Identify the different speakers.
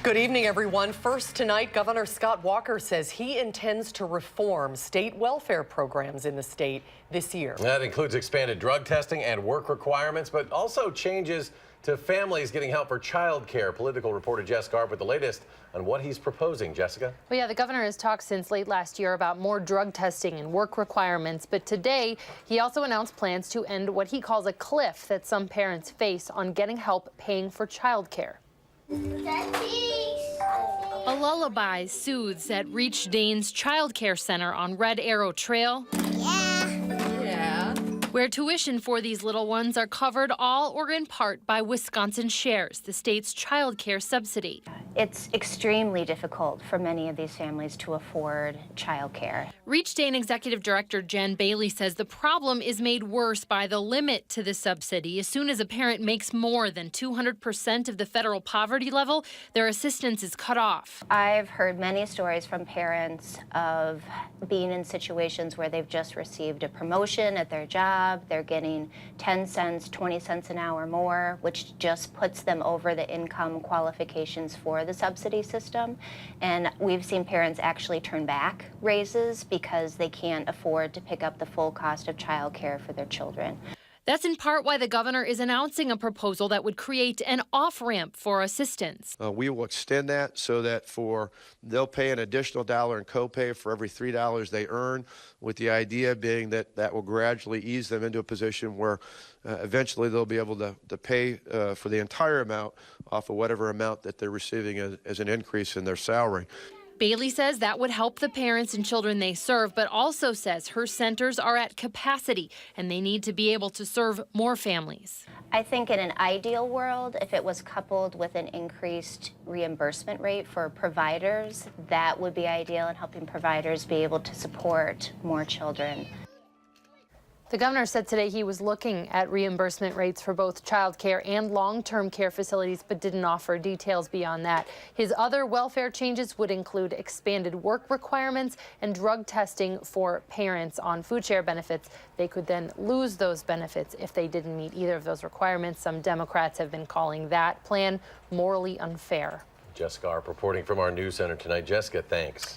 Speaker 1: Good evening, everyone. First tonight, Governor Scott Walker says he intends to reform state welfare programs in the state this year.
Speaker 2: That includes expanded drug testing and work requirements, but also changes to families getting help for child care. Political reporter Jess Garb with the latest on what he's proposing. Jessica?
Speaker 3: Well, yeah, the governor has talked since late last year about more drug testing and work requirements, but today he also announced plans to end what he calls a cliff that some parents face on getting help paying for child care. A lullaby soothes at Reach Dane's child care center on Red Arrow Trail. Where tuition for these little ones are covered all or in part by Wisconsin Shares, the state's child care subsidy.
Speaker 4: It's extremely difficult for many of these families to afford child care.
Speaker 3: Reach Dane Executive Director Jen Bailey says the problem is made worse by the limit to the subsidy. As soon as a parent makes more than 200% of the federal poverty level, their assistance is cut off.
Speaker 4: I've heard many stories from parents of being in situations where they've just received a promotion at their job. They're getting 10 cents, 20 cents an hour more, which just puts them over the income qualifications for the subsidy system. And we've seen parents actually turn back raises because they can't afford to pick up the full cost of child care for their children.
Speaker 3: That's in part why the governor is announcing a proposal that would create an off-ramp for assistance.
Speaker 5: We will extend that so that they'll pay an additional $1 in copay for every $3 they earn, with the idea being that that will gradually ease them into a position where eventually they'll be able to pay for the entire amount off of whatever amount that they're receiving as an increase in their salary.
Speaker 3: Bailey says that would help the parents and children they serve, but also says her centers are at capacity and they need to be able to serve more families.
Speaker 4: I think in an ideal world, if it was coupled with an increased reimbursement rate for providers, that would be ideal in helping providers be able to support more children.
Speaker 3: The governor said today he was looking at reimbursement rates for both child care and long-term care facilities, but didn't offer details beyond that. His other welfare changes would include expanded work requirements and drug testing for parents on food share benefits. They could then lose those benefits if they didn't meet either of those requirements. Some Democrats have been calling that plan morally unfair.
Speaker 2: Jessica Garb reporting from our news center tonight. Jessica, thanks.